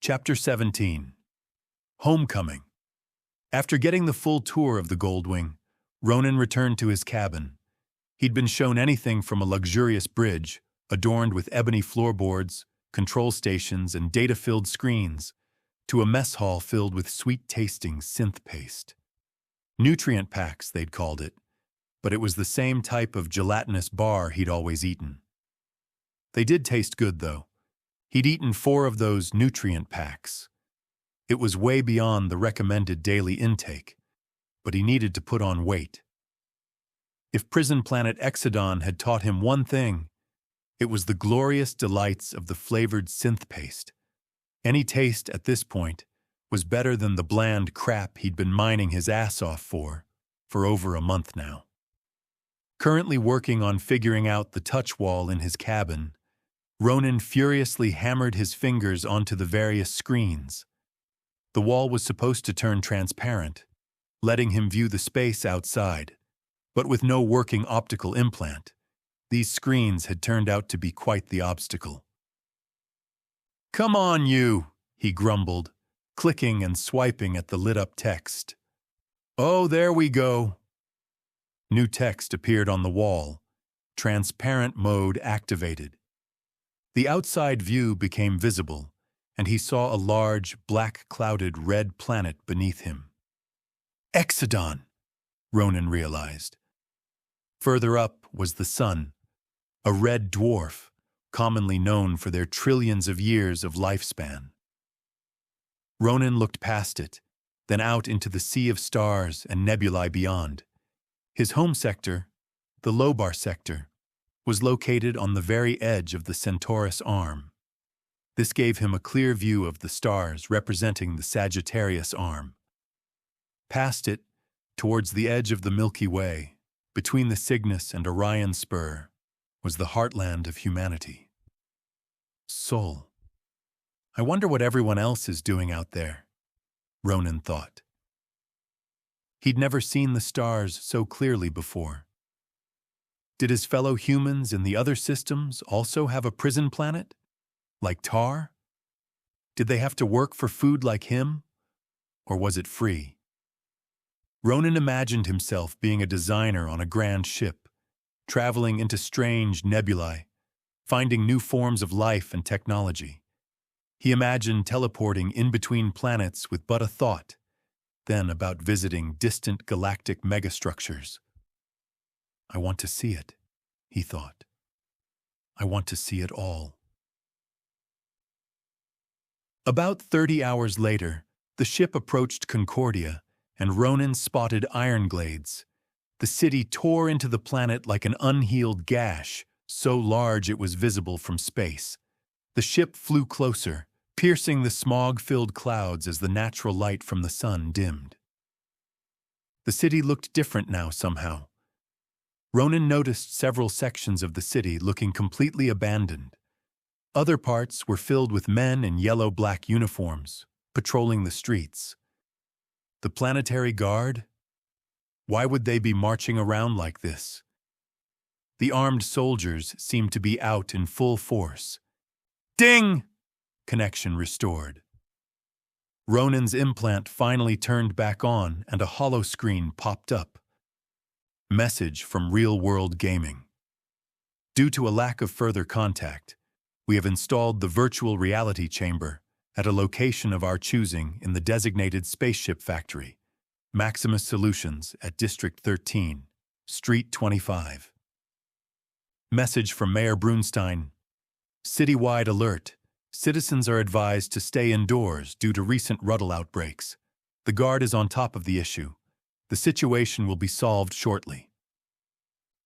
Chapter 17. Homecoming. After getting the full tour of the Goldwing, Ronin returned to his cabin. He'd been shown anything from a luxurious bridge, adorned with ebony floorboards, control stations, and data-filled screens, to a mess hall filled with sweet-tasting synth paste. Nutrient packs, they'd called it, but it was the same type of gelatinous bar he'd always eaten. They did taste good, though. He'd eaten 4 of those nutrient packs. It was way beyond the recommended daily intake, but he needed to put on weight. If prison planet Exodon had taught him one thing, it was the glorious delights of the flavored synth paste. Any taste at this point was better than the bland crap he'd been mining his ass off for over a month now. Currently working on figuring out the touch wall in his cabin, Ronin furiously hammered his fingers onto the various screens. The wall was supposed to turn transparent, letting him view the space outside, but with no working optical implant, these screens had turned out to be quite the obstacle. "Come on, you," he grumbled, clicking and swiping at the lit-up text. "Oh, there we go." New text appeared on the wall, transparent mode activated. The outside view became visible, and he saw a large, black-clouded red planet beneath him. Exodon, Ronin realized. Further up was the sun, a red dwarf, commonly known for their trillions of years of lifespan. Ronin looked past it, then out into the sea of stars and nebulae beyond. His home sector, the Lobar sector, was located on the very edge of the Centaurus arm. This gave him a clear view of the stars representing the Sagittarius arm. Past it, towards the edge of the Milky Way, between the Cygnus and Orion spur, was the heartland of humanity. Sol. I wonder what everyone else is doing out there, Ronin thought. He'd never seen the stars so clearly before. Did his fellow humans in the other systems also have a prison planet? Like Tar? Did they have to work for food like him? Or was it free? Ronin imagined himself being a designer on a grand ship, traveling into strange nebulae, finding new forms of life and technology. He imagined teleporting in between planets with but a thought, then about visiting distant galactic megastructures. I want to see it, he thought. I want to see it all. About 30 hours later, the ship approached Concordia, and Ronin spotted Ironglades. The city tore into the planet like an unhealed gash, so large it was visible from space. The ship flew closer, piercing the smog-filled clouds as the natural light from the sun dimmed. The city looked different now somehow. Ronin noticed several sections of the city looking completely abandoned. Other parts were filled with men in yellow-black uniforms, patrolling the streets. The planetary guard? Why would they be marching around like this? The armed soldiers seemed to be out in full force. Ding! Connection restored. Ronin's implant finally turned back on and a hollow screen popped up. Message from real-world gaming. Due to a lack of further contact, we have installed the virtual reality chamber at a location of our choosing in the designated spaceship factory, Maximus Solutions at District 13, Street 25. Message from Mayor Brunstein. Citywide alert. Citizens are advised to stay indoors due to recent Ruddle outbreaks. The guard is on top of the issue. The situation will be solved shortly.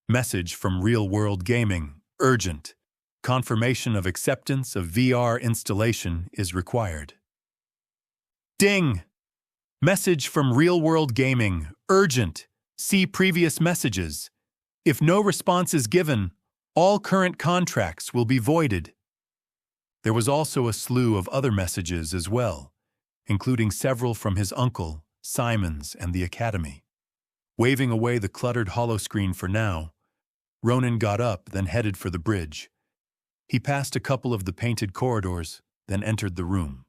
Message from Real World Gaming. Urgent. Confirmation of acceptance of VR installation is required. Ding! Message from Real World Gaming. Urgent. See previous messages. If no response is given, all current contracts will be voided. There was also a slew of other messages as well, including several from his uncle, Simons, and the Academy. Waving away the cluttered holoscreen for now, Ronin got up, then headed for the bridge. He passed a couple of the painted corridors, then entered the room.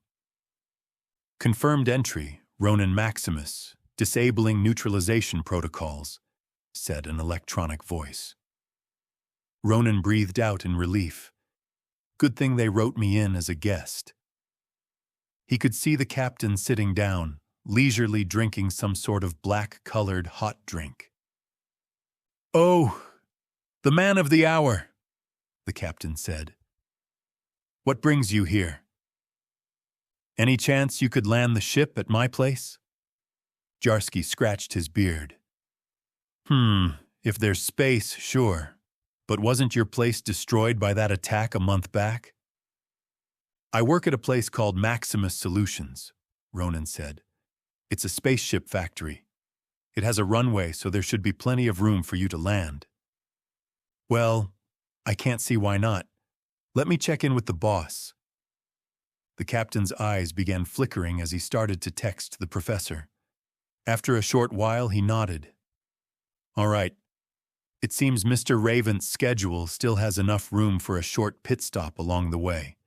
Confirmed entry, Ronin Maximus, disabling neutralization protocols, said an electronic voice. Ronin breathed out in relief. Good thing they wrote me in as a guest. He could see the captain sitting down, leisurely drinking some sort of black-colored hot drink. "Oh, the man of the hour," the captain said. "What brings you here? Any chance you could land the ship at my place?" Jarsky scratched his beard. If there's space, sure. But wasn't your place destroyed by that attack a month back?" "I work at a place called Maximus Solutions," Ronin said. "It's a spaceship factory. It has a runway, so there should be plenty of room for you to land." "Well, I can't see why not. Let me check in with the boss." The captain's eyes began flickering as he started to text the professor. After a short while, he nodded. "All right. It seems Mr. Raven's schedule still has enough room for a short pit stop along the way.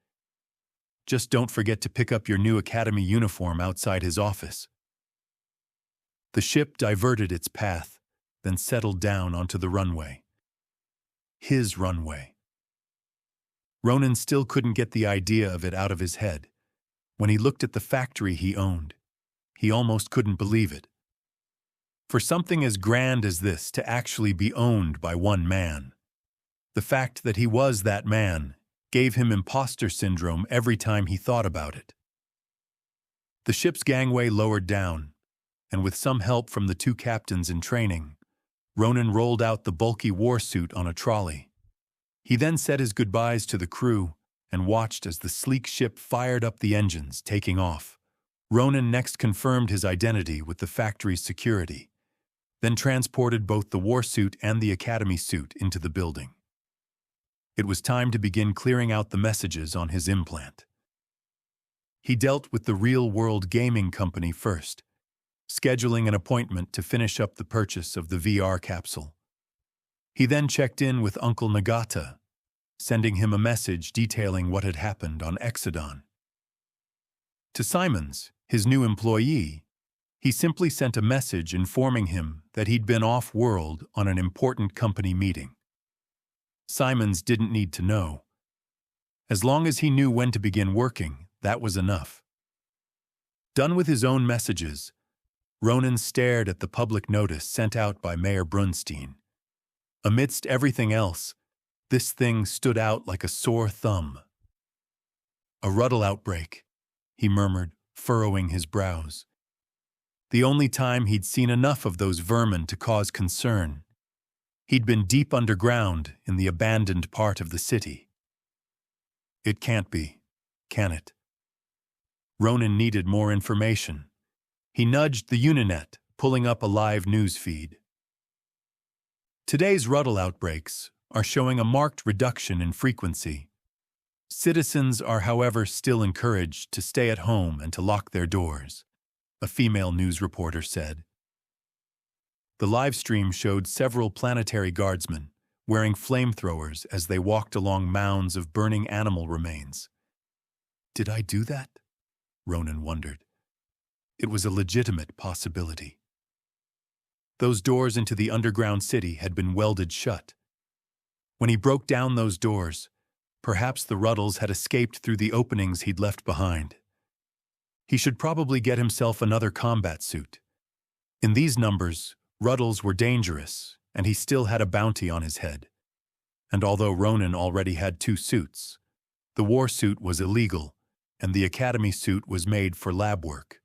Just don't forget to pick up your new academy uniform outside his office." The ship diverted its path, then settled down onto the runway. His runway. Ronin still couldn't get the idea of it out of his head. When he looked at the factory he owned, he almost couldn't believe it. For something as grand as this to actually be owned by one man, the fact that he was that man gave him imposter syndrome every time he thought about it. The ship's gangway lowered down, and with some help from the two captains in training, Ronin rolled out the bulky war suit on a trolley. He then said his goodbyes to the crew and watched as the sleek ship fired up the engines, taking off. Ronin next confirmed his identity with the factory's security, then transported both the war suit and the academy suit into the building. It was time to begin clearing out the messages on his implant. He dealt with the real-world gaming company first, scheduling an appointment to finish up the purchase of the VR capsule. He then checked in with Uncle Nagata, sending him a message detailing what had happened on Exodon. To Simons, his new employee, he simply sent a message informing him that he'd been off-world on an important company meeting. Simons didn't need to know. As long as he knew when to begin working, that was enough. Done with his own messages, Ronin stared at the public notice sent out by Mayor Brunstein. Amidst everything else, this thing stood out like a sore thumb. "A Ruddle outbreak," he murmured, furrowing his brows. The only time he'd seen enough of those vermin to cause concern. He'd been deep underground in the abandoned part of the city. It can't be, can it? Ronin needed more information. He nudged the Uninet, pulling up a live news feed. Today's Ruddle outbreaks are showing a marked reduction in frequency. Citizens are, however, still encouraged to stay at home and to lock their doors, a female news reporter said. The live stream showed several planetary guardsmen wearing flamethrowers as they walked along mounds of burning animal remains. Did I do that? Ronin wondered. It was a legitimate possibility. Those doors into the underground city had been welded shut. When he broke down those doors, perhaps the Ruddles had escaped through the openings he'd left behind. He should probably get himself another combat suit. In these numbers, Ruddles were dangerous, and he still had a bounty on his head. And although Ronin already had 2 suits, the war suit was illegal, and the academy suit was made for lab work.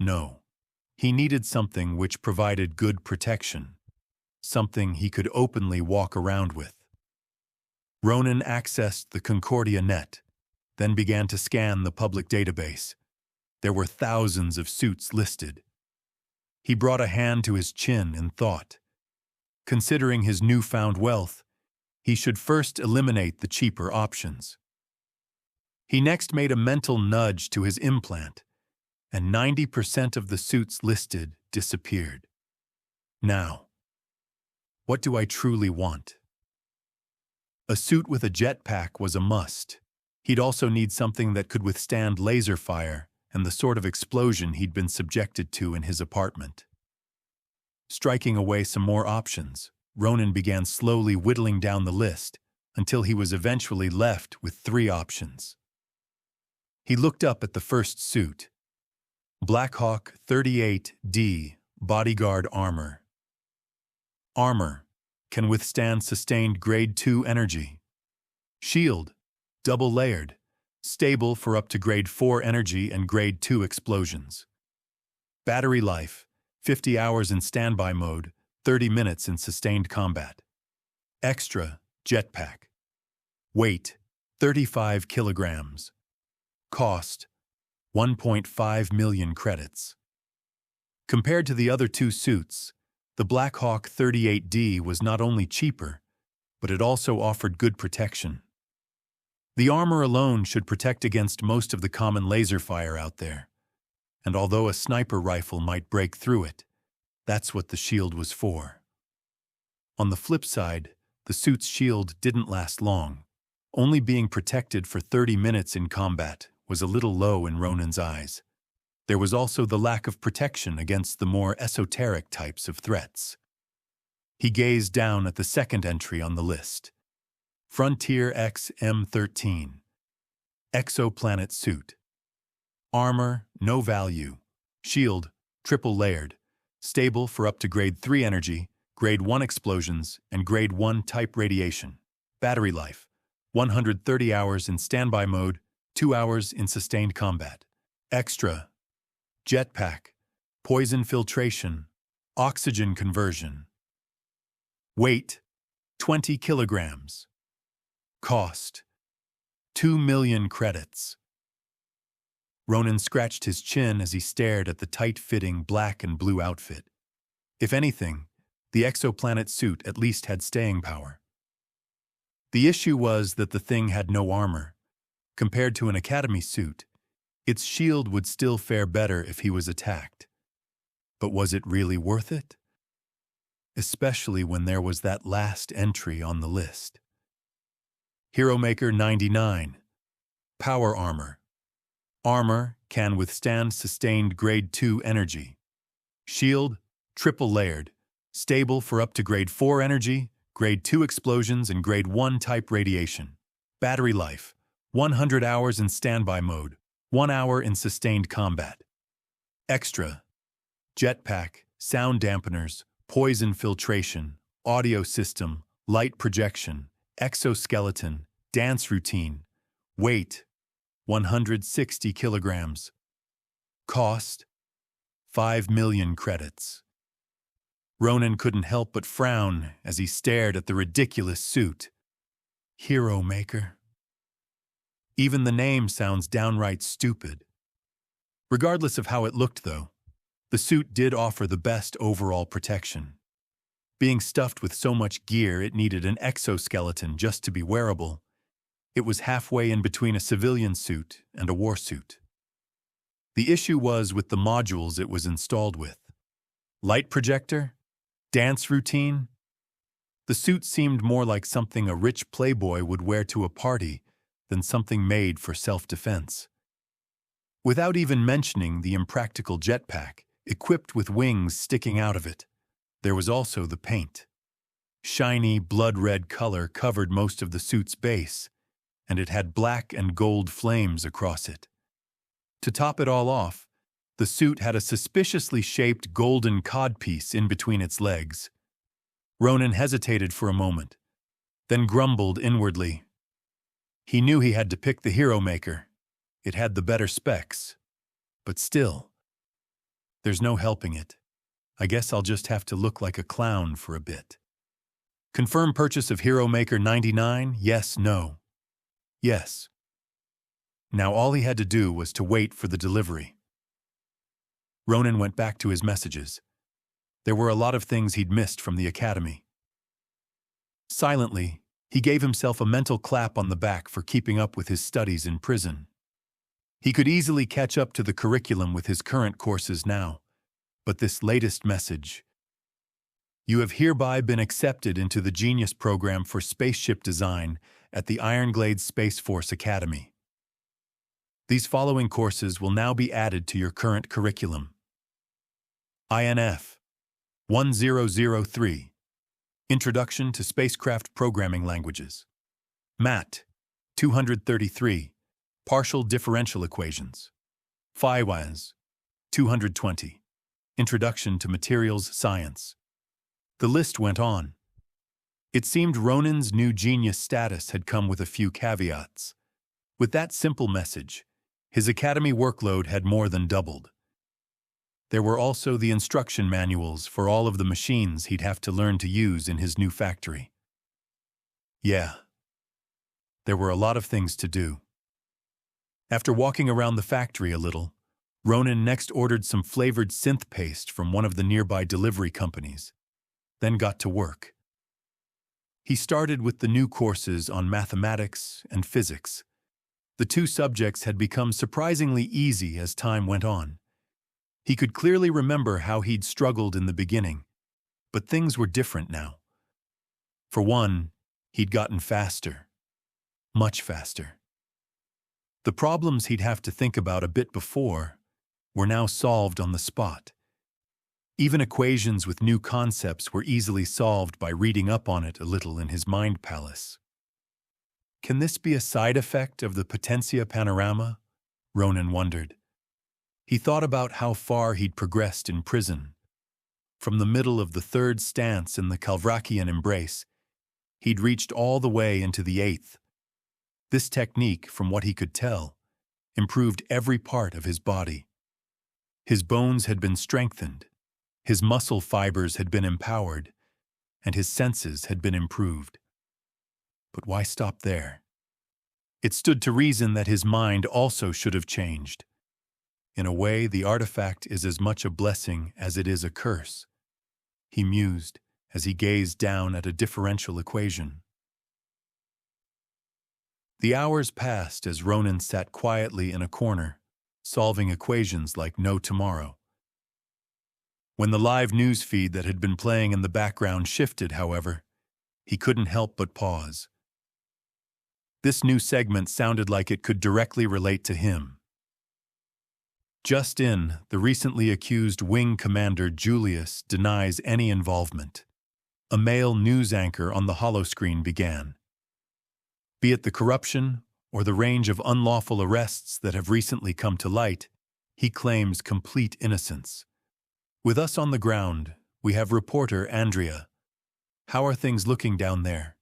No, he needed something which provided good protection, something he could openly walk around with. Ronin accessed the Concordia net, then began to scan the public database. There were thousands of suits listed. He brought a hand to his chin in thought. Considering his newfound wealth, he should first eliminate the cheaper options. He next made a mental nudge to his implant, and 90% of the suits listed disappeared. Now, what do I truly want? A suit with a jetpack was a must. He'd also need something that could withstand laser fire and the sort of explosion he'd been subjected to in his apartment. Striking away some more options, Ronin began slowly whittling down the list until he was eventually left with 3 options. He looked up at the first suit. Blackhawk 38D Bodyguard Armor. Armor can withstand sustained Grade 2 energy. Shield, double-layered, stable for up to Grade 4 energy and Grade 2 explosions. Battery life, 50 hours in standby mode, 30 minutes in sustained combat. Extra, jetpack. Weight, 35 kilograms. Cost, 1.5 million credits. Compared to the other 2 suits, the Blackhawk 38D was not only cheaper, but it also offered good protection. The armor alone should protect against most of the common laser fire out there, and although a sniper rifle might break through it, that's what the shield was for. On the flip side, the suit's shield didn't last long. Only being protected for 30 minutes in combat was a little low in Ronin's eyes. There was also the lack of protection against the more esoteric types of threats. He gazed down at the second entry on the list. Frontier X M13. Exoplanet suit. Armor, no value. Shield, triple-layered. Stable for up to Grade 3 energy, Grade 1 explosions, and Grade 1 type radiation. Battery life, 130 hours in standby mode, 2 hours in sustained combat. Extra. Jetpack, poison filtration, oxygen conversion. Weight, 20 kilograms. Cost, 2 million credits. Ronin scratched his chin as he stared at the tight-fitting black and blue outfit. If anything, the exoplanet suit at least had staying power. The issue was that the thing had no armor. Compared to an academy suit, its shield would still fare better if he was attacked. But was it really worth it? Especially when there was that last entry on the list. Hero Maker 99. Power Armor. Armor can withstand sustained Grade 2 energy. Shield, triple-layered, stable for up to Grade 4 energy, Grade 2 explosions, and Grade 1 type radiation. Battery life, 100 hours in standby mode, 1 hour in sustained combat. Extra. Jetpack, sound dampeners, poison filtration, audio system, light projection, exoskeleton, dance routine. Weight, 160 kilograms. Cost, 5 million credits. Ronin couldn't help but frown as he stared at the ridiculous suit. Hero Maker. Even the name sounds downright stupid. Regardless of how it looked, though, the suit did offer the best overall protection. Being stuffed with so much gear, it needed an exoskeleton just to be wearable. It was halfway in between a civilian suit and a war suit. The issue was with the modules it was installed with. Light projector? Dance routine? The suit seemed more like something a rich playboy would wear to a party than something made for self-defense. Without even mentioning the impractical jetpack, equipped with wings sticking out of it, there was also the paint. Shiny, blood-red color covered most of the suit's base, and it had black and gold flames across it. To top it all off, the suit had a suspiciously shaped golden codpiece in between its legs. Ronin hesitated for a moment, then grumbled inwardly. He knew he had to pick the Hero Maker. It had the better specs. But still, there's no helping it. I guess I'll just have to look like a clown for a bit. Confirm purchase of Hero Maker 99? Yes, no. Yes. Now all he had to do was to wait for the delivery. Ronin went back to his messages. There were a lot of things he'd missed from the academy. Silently, he gave himself a mental clap on the back for keeping up with his studies in prison. He could easily catch up to the curriculum with his current courses now, but this latest message: you have hereby been accepted into the Genius Program for Spaceship Design at the Ironglade Space Force Academy. These following courses will now be added to your current curriculum. INF 1003 Introduction to Spacecraft Programming Languages. MAT 233 Partial Differential Equations. PHYWAS 220 Introduction to Materials Science. The list went on. It seemed Ronin's new genius status had come with a few caveats. With that simple message, his academy workload had more than doubled. There were also the instruction manuals for all of the machines he'd have to learn to use in his new factory. Yeah, there were a lot of things to do. After walking around the factory a little, Ronin next ordered some flavored synth paste from one of the nearby delivery companies, then got to work. He started with the new courses on mathematics and physics. The two subjects had become surprisingly easy as time went on. He could clearly remember how he'd struggled in the beginning, but things were different now. For one, he'd gotten faster, much faster. The problems he'd have to think about a bit before were now solved on the spot. Even equations with new concepts were easily solved by reading up on it a little in his mind palace. Can this be a side effect of the Potentia Panorama? Ronin wondered. He thought about how far he'd progressed in prison. From the middle of the third stance in the Calvrachian embrace, he'd reached all the way into the eighth. This technique, from what he could tell, improved every part of his body. His bones had been strengthened, his muscle fibers had been empowered, and his senses had been improved. But why stop there? It stood to reason that his mind also should have changed. In a way, the artifact is as much a blessing as it is a curse, he mused as he gazed down at a differential equation. The hours passed as Ronin sat quietly in a corner, solving equations like no tomorrow. When the live news feed that had been playing in the background shifted, however, he couldn't help but pause. This new segment sounded like it could directly relate to him. Just in, the recently accused Wing Commander Julius denies any involvement. A male news anchor on the holoscreen began. Be it the corruption or the range of unlawful arrests that have recently come to light, he claims complete innocence. With us on the ground, we have reporter Andrea. How are things looking down there?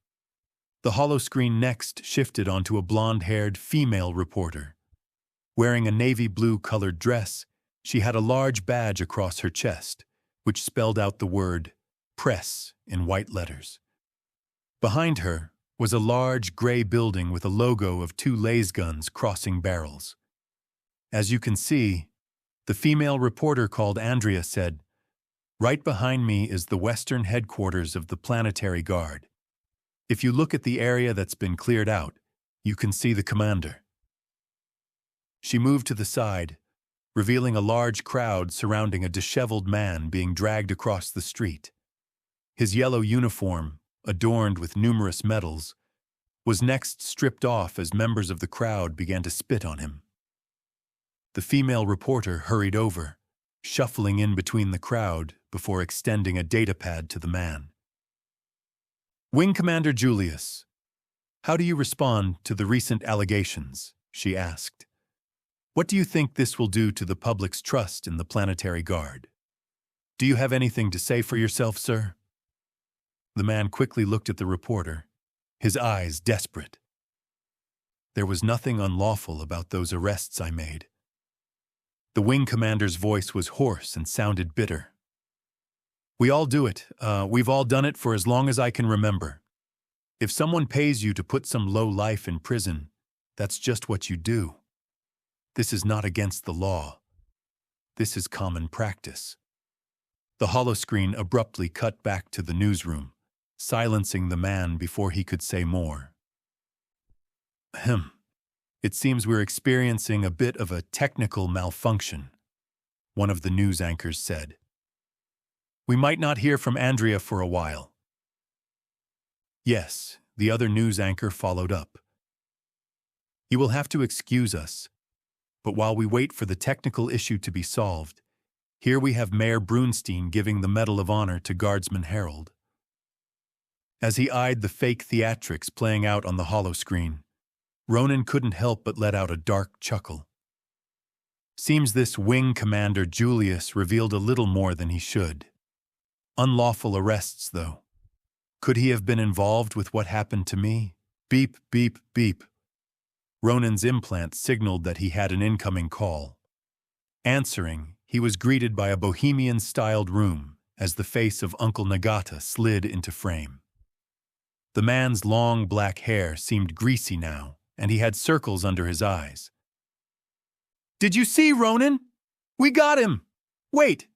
The holoscreen next shifted onto a blonde-haired female reporter. Wearing a navy blue-colored dress, she had a large badge across her chest, which spelled out the word "Press" in white letters. Behind her was a large gray building with a logo of two lasguns crossing barrels. As you can see, the female reporter called Andrea said, "Right behind me is the western headquarters of the Planetary Guard. If you look at the area that's been cleared out, you can see the commander." She moved to the side, revealing a large crowd surrounding a disheveled man being dragged across the street. His yellow uniform, adorned with numerous medals, was next stripped off as members of the crowd began to spit on him. The female reporter hurried over, shuffling in between the crowd before extending a datapad to the man. "Wing Commander Julius, how do you respond to the recent allegations?" she asked. "What do you think this will do to the public's trust in the Planetary Guard? Do you have anything to say for yourself, sir?" The man quickly looked at the reporter, his eyes desperate. "There was nothing unlawful about those arrests I made." The wing commander's voice was hoarse and sounded bitter. "We all do it. We've all done it for as long as I can remember. If someone pays you to put some low life in prison, that's just what you do. This is not against the law. This is common practice." The holoscreen abruptly cut back to the newsroom, silencing the man before he could say more. "It seems we're experiencing a bit of a technical malfunction," one of the news anchors said. "We might not hear from Andrea for a while." "Yes," the other news anchor followed up. "You will have to excuse us. But while we wait for the technical issue to be solved, here we have Mayor Brunstein giving the Medal of Honor to Guardsman Harold. As he eyed the fake theatrics playing out on the holoscreen, Ronin couldn't help but let out a dark chuckle. Seems this wing commander Julius revealed a little more than he should. Unlawful arrests, though. Could he have been involved with what happened to me? Beep, beep, beep. Ronin's implant signaled that he had an incoming call. Answering, he was greeted by a bohemian-styled room as the face of Uncle Nagata slid into frame. The man's long black hair seemed greasy now, and he had circles under his eyes. "Did you see, Ronin? We got him! Wait!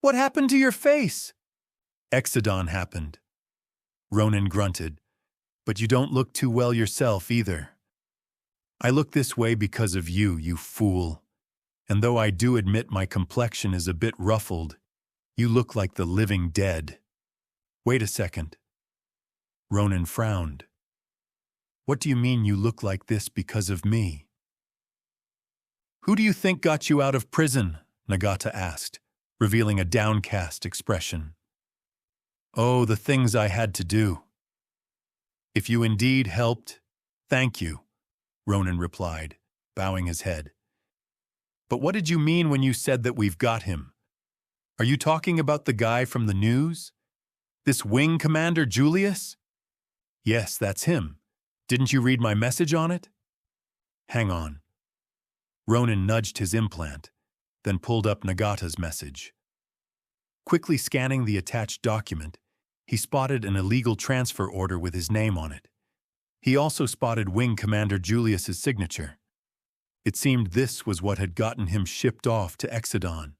What happened to your face?" "Exodon happened." Ronin grunted. "But you don't look too well yourself either." "I look this way because of you, you fool. And though I do admit my complexion is a bit ruffled, you look like the living dead." "Wait a second." Ronin frowned. "What do you mean you look like this because of me?" "Who do you think got you out of prison?" Nagata asked, revealing a downcast expression. "Oh, the things I had to do." "If you indeed helped, thank you," Ronin replied, bowing his head. "But what did you mean when you said that we've got him? Are you talking about the guy from the news? This wing commander Julius?" "Yes, that's him. Didn't you read my message on it?" "Hang on." Ronin nudged his implant, then pulled up Nagata's message. Quickly scanning the attached document, he spotted an illegal transfer order with his name on it. He also spotted Wing Commander Julius's signature. It seemed this was what had gotten him shipped off to Exodon.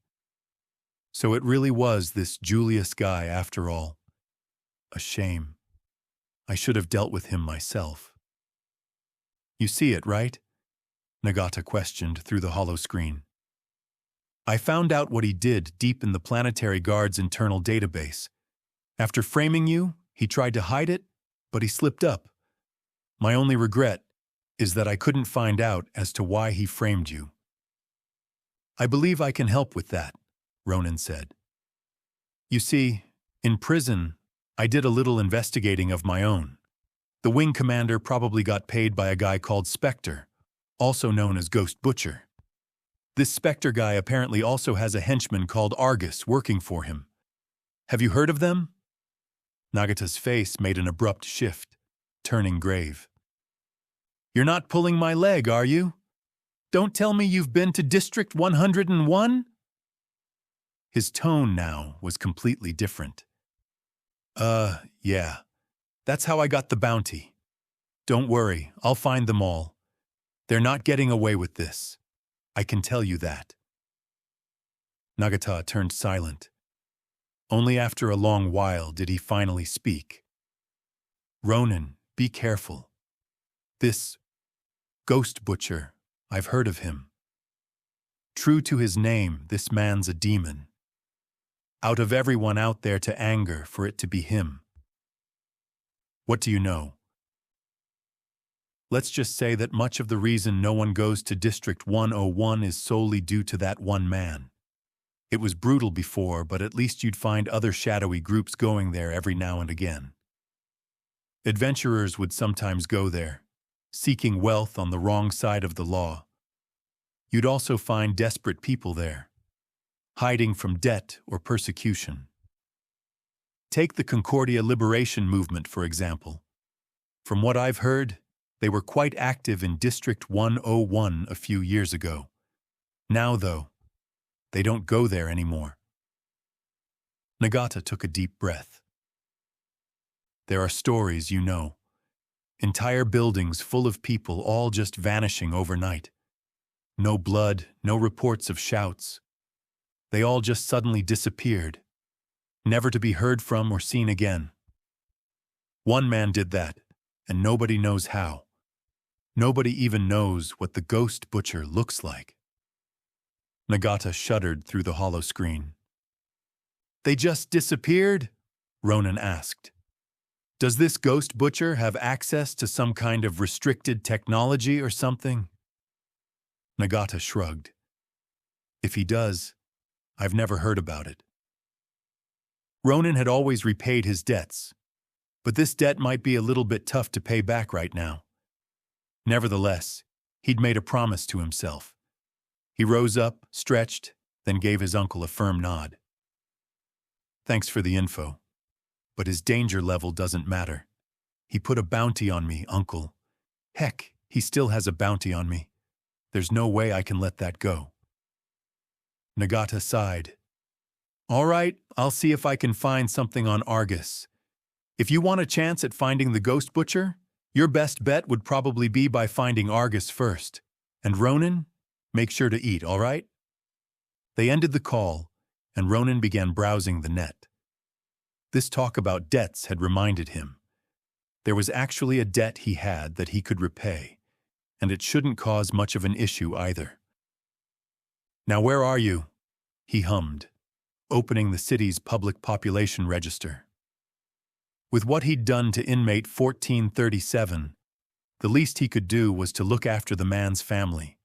So it really was this Julius guy after all. A shame. I should have dealt with him myself. "You see it, right?" Nagata questioned through the holoscreen. "I found out what he did deep in the Planetary Guard's internal database. After framing you, he tried to hide it, but he slipped up. My only regret is that I couldn't find out as to why he framed you." "I believe I can help with that," Ronin said. "You see, in prison, I did a little investigating of my own. The wing commander probably got paid by a guy called Spectre, also known as Ghost Butcher. This Spectre guy apparently also has a henchman called Argus working for him. Have you heard of them?" Nagata's face made an abrupt shift, turning grave. "You're not pulling my leg, are you? Don't tell me you've been to District 101? His tone now was completely different. Yeah. That's how I got the bounty. Don't worry, I'll find them all. They're not getting away with this. I can tell you that." Nagata turned silent. Only after a long while did he finally speak. "Ronin, be careful. This Ghost Butcher, I've heard of him. True to his name, this man's a demon. Out of everyone out there to anger for it to be him. What do you know? Let's just say that much of the reason no one goes to District 101 is solely due to that one man. It was brutal before, but at least you'd find other shadowy groups going there every now and again. Adventurers would sometimes go there, seeking wealth on the wrong side of the law. You'd also find desperate people there, hiding from debt or persecution. Take the Concordia Liberation Movement, for example. From what I've heard, they were quite active in District 101 a few years ago. Now, though, they don't go there anymore." Nagata took a deep breath. "There are stories, you know. Entire buildings full of people all just vanishing overnight. No blood, no reports of shouts. They all just suddenly disappeared, never to be heard from or seen again. One man did that, and nobody knows how. Nobody even knows what the Ghost Butcher looks like." Nagata shuddered through the holoscreen. "They just disappeared?" Ronin asked. "Does this Ghost Butcher have access to some kind of restricted technology or something?" Nagata shrugged. If he does, I've never heard about it. Ronin had always repaid his debts, but this debt might be a little bit tough to pay back right now. Nevertheless, he'd made a promise to himself. He rose up, stretched, then gave his uncle a firm nod. Thanks for the info, but his danger level doesn't matter. He put a bounty on me, uncle. Heck, he still has a bounty on me. There's no way I can let that go. Nagata sighed. All right, I'll see if I can find something on Argus. If you want a chance at finding the Ghost Butcher, your best bet would probably be by finding Argus first. And Ronin, make sure to eat, all right? They ended the call, and Ronin began browsing the net. This talk about debts had reminded him. There was actually a debt he had that he could repay, and it shouldn't cause much of an issue either. Now where are you? He hummed, opening the city's public population register. With what he'd done to inmate 1437, the least he could do was to look after the man's family.